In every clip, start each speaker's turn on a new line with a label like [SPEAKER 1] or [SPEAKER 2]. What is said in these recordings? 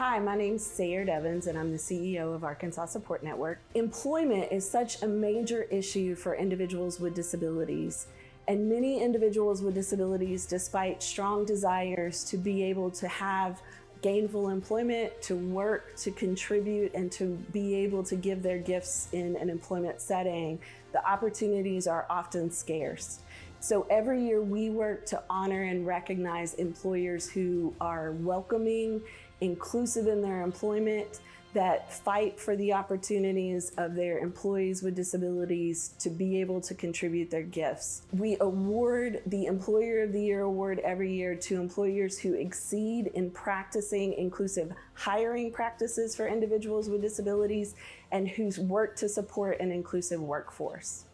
[SPEAKER 1] Hi, my name's Sayre Devins, and I'm the CEO of Arkansas Support Network. Employment is such a major issue for individuals with disabilities, and many individuals with disabilities, despite strong desires to be able to have gainful employment, to work, to contribute, and to be able to give their gifts in an employment setting, the opportunities are often scarce. So every year we work to honor and recognize employers who are welcoming, inclusive in their employment, that fight for the opportunities of their employees with disabilities to be able to contribute their gifts. We award the Employer of the Year award every year to employers who exceed in practicing inclusive hiring practices for individuals with disabilities and whose work to support an inclusive workforce.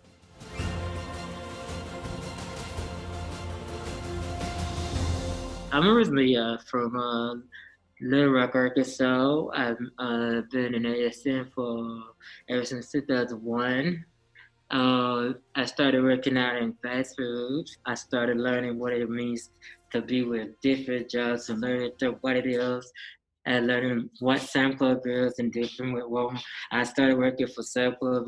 [SPEAKER 2] I'm originally from Little Rock, Arkansas. I've been in ASN for ever since 2001. I started working out in fast food. I started learning what it means to be with different jobs and learning what it is and learning what Sam Club is and different with Walmart. I started working for Sam Club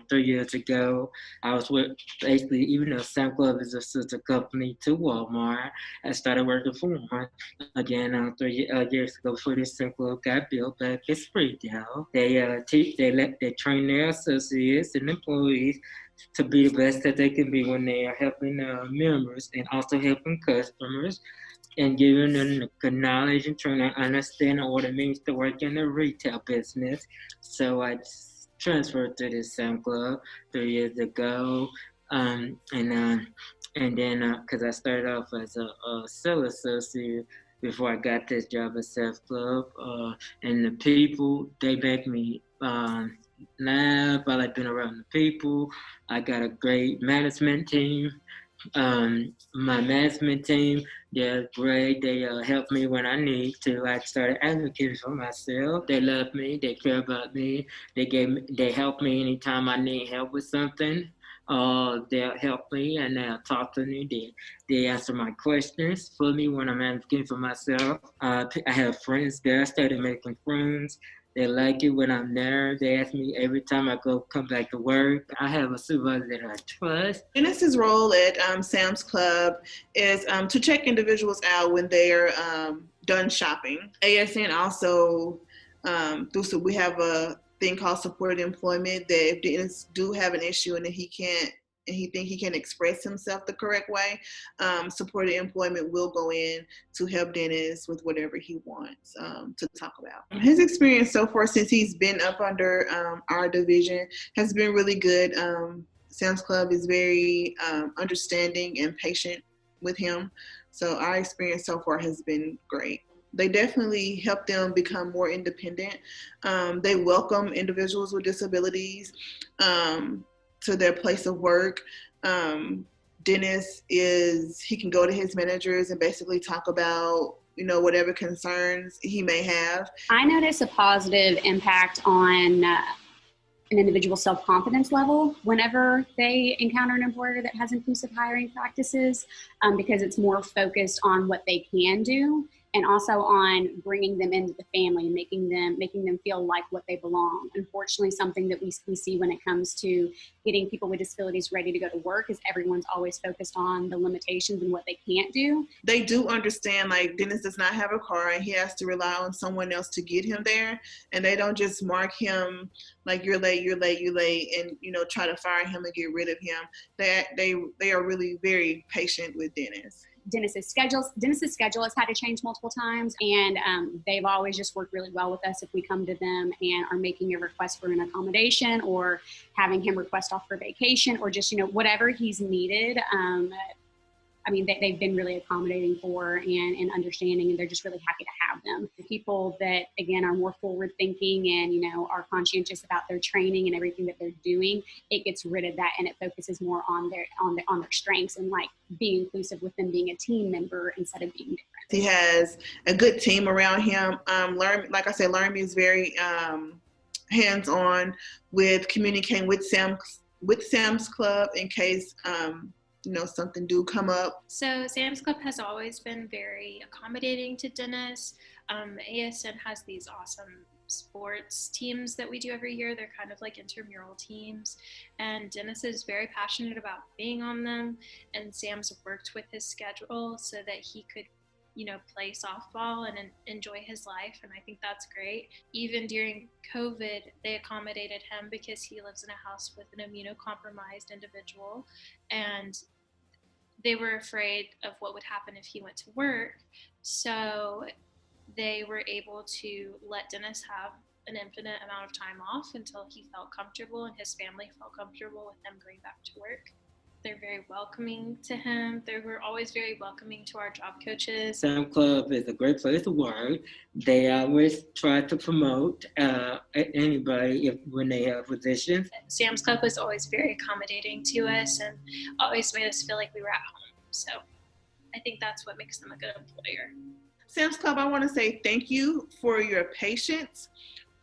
[SPEAKER 2] 3 years ago. I was with basically, even though Sam Club is a sister company to Walmart, I started working for Walmart again 3 years ago before this Sam Club got built back in Springdale. They train their associates and employees to be the best that they can be when they are helping members and also helping customers and giving them the knowledge and training to understand what it means to work in the retail business. So I transferred to the Sam Club 3 years ago. And then because I started off as a sales associate before I got this job at Sam Club. And the people, they make me laugh. I like being around the people. I got a great management team. My management team, they're great. They help me when I need to. I started advocating for myself. They love me. They care about me. They help me anytime I need help with something. They'll help me and they'll talk to me. They answer my questions for me when I'm advocating for myself. I have friends there. I started making friends. They like it when I'm there. They ask me every time I come back to work. I have a supervisor that I trust.
[SPEAKER 3] Dennis's role at Sam's Club is to check individuals out when they're done shopping. ASN also, we have a thing called supported employment, that if Dennis do have an issue and he think he can express himself the correct way, supported employment will go in to help Dennis with whatever he wants to talk about. His experience so far since he's been up under our division has been really good. Sam's Club is very understanding and patient with him. So our experience so far has been great. They definitely help them become more independent. They welcome individuals with disabilities to their place of work. Dennis he can go to his managers and basically talk about, whatever concerns he may have.
[SPEAKER 4] I notice a positive impact on an individual's self-confidence level whenever they encounter an employer that has inclusive hiring practices, because it's more focused on what they can do and also on bringing them into the family and making them feel like what they belong. Unfortunately, something that we see when it comes to getting people with disabilities ready to go to work is everyone's always focused on the limitations and what they can't do.
[SPEAKER 3] They do understand, like, Dennis does not have a car and he has to rely on someone else to get him there. And they don't just mark him like, you're late, and, try to fire him and get rid of him. They are really very patient with Dennis.
[SPEAKER 4] Dennis's schedule has had to change multiple times, and they've always just worked really well with us if we come to them and are making a request for an accommodation or having him request off for vacation or just, whatever he's needed. They've been really accommodating for and understanding, and they're just really happy to have them. The people that, again, are more forward thinking and, are conscientious about their training and everything that they're doing, it gets rid of that and it focuses more on their strengths and like being inclusive with them being a team member instead of being different.
[SPEAKER 3] He has a good team around him. Laramie is very hands-on with communicating with Sam's Club in case something do come up.
[SPEAKER 5] So Sam's Club has always been very accommodating to Dennis. ASN has these awesome sports teams that we do every year. They're kind of like intramural teams, and Dennis is very passionate about being on them, and Sam's worked with his schedule so that he could play softball and enjoy his life. And I think that's great. Even during COVID, they accommodated him because he lives in a house with an immunocompromised individual, and they were afraid of what would happen if he went to work. So they were able to let Dennis have an infinite amount of time off until he felt comfortable and his family felt comfortable with him going back to work. They're very welcoming to him. They were always very welcoming to our job coaches.
[SPEAKER 2] Sam Club is a great place to work. They always try to promote anybody when they have positions.
[SPEAKER 5] Sam's Club was always very accommodating to us and always made us feel like we were at home. So I think that's what makes them a good employer.
[SPEAKER 3] Sam's Club, I want to say thank you for your patience,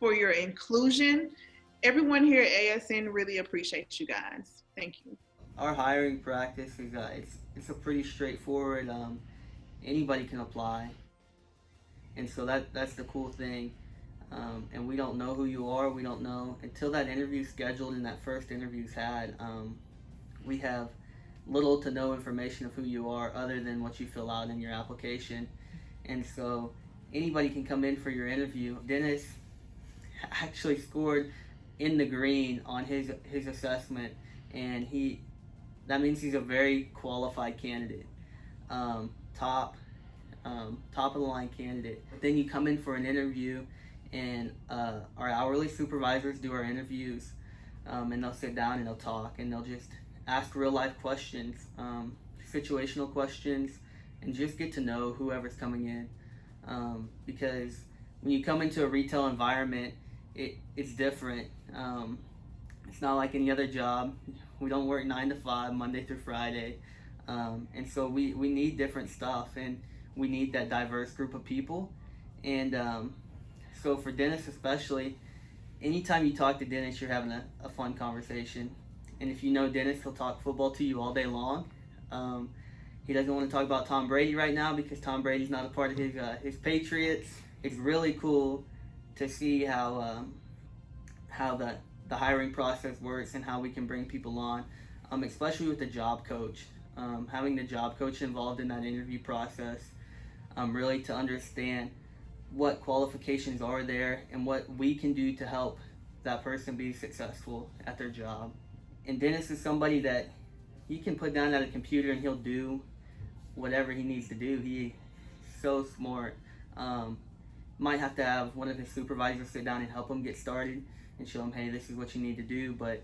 [SPEAKER 3] for your inclusion. Everyone here at ASN really appreciates you guys. Thank you.
[SPEAKER 6] Our hiring practice is it's a pretty straightforward. Anybody can apply, and so that's the cool thing. And we don't know who you are. We don't know until that interview's scheduled and that first interview's had. We have little to no information of who you are other than what you fill out in your application. And so anybody can come in for your interview. Dennis actually scored in the green on his assessment, and that means he's a very qualified candidate, top of the line candidate. But then you come in for an interview, and our hourly supervisors do our interviews, and they'll sit down and they'll talk, and they'll just ask real life questions, situational questions, and just get to know whoever's coming in, because when you come into a retail environment, it's different. It's not like any other job. We don't work 9 to 5, Monday through Friday, and so we need different stuff, and we need that diverse group of people. And so for Dennis especially, anytime you talk to Dennis, you're having a fun conversation. And if you know Dennis, he'll talk football to you all day long. He doesn't want to talk about Tom Brady right now because Tom Brady's not a part of his Patriots. It's really cool to see how the hiring process works and how we can bring people on, especially with the job coach. Having the job coach involved in that interview process, really to understand what qualifications are there and what we can do to help that person be successful at their job. And Dennis is somebody that he can put down at a computer and he'll do whatever he needs to do. He's so smart. Might have to have one of his supervisors sit down and help him get started and show him, hey, this is what you need to do, but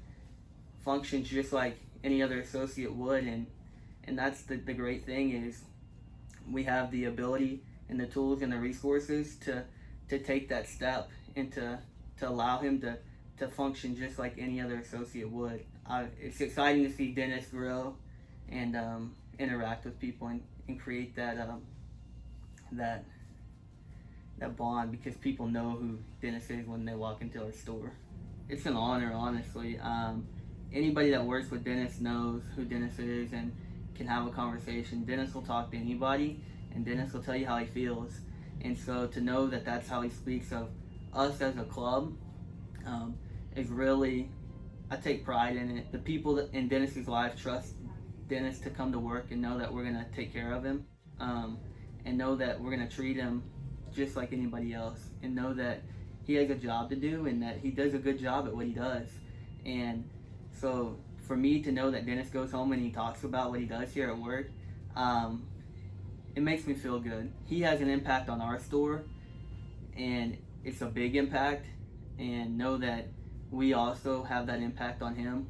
[SPEAKER 6] functions just like any other associate would. And that's the great thing is we have the ability and the tools and the resources to take that step and to allow him to function just like any other associate would. It's exciting to see Dennis grow and interact with people and create that bond, because people know who Dennis is when they walk into our store. It's an honor, honestly. Anybody that works with Dennis knows who Dennis is and can have a conversation. Dennis will talk to anybody, and Dennis will tell you how he feels. And so to know that that's how he speaks of us as a club is really, I take pride in it. The people in Dennis's life trust Dennis to come to work and know that we're going to take care of him, and know that we're going to treat him just like anybody else, and know that he has a job to do and that he does a good job at what he does. And so for me to know that Dennis goes home and he talks about what he does here at work, it makes me feel good. He has an impact on our store, and it's a big impact, and know that we also have that impact on him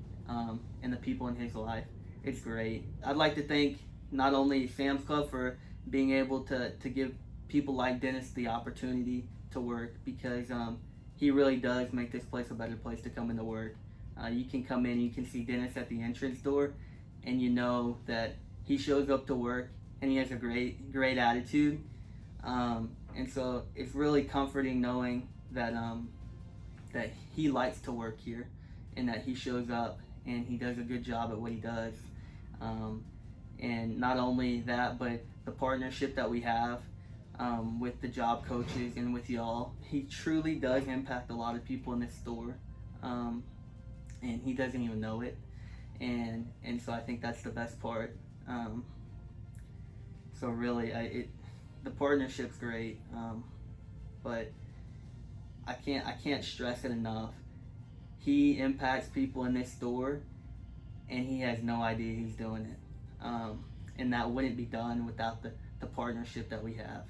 [SPEAKER 6] and the people in his life. It's great. I'd like to thank not only Sam's Club for being able to give people like Dennis the opportunity to work, because he really does make this place a better place to come into work. You can come in, you can see Dennis at the entrance door, and you know that he shows up to work and he has a great attitude. And so it's really comforting knowing that that he likes to work here, and that he shows up and he does a good job at what he does. And not only that, but the partnership that we have with the job coaches and with y'all. He truly does impact a lot of people in this store, and he doesn't even know it. And so I think that's the best part. So really, the partnership's great, but I can't stress it enough. He impacts people in this store, and he has no idea he's doing it. And that wouldn't be done without the partnership that we have.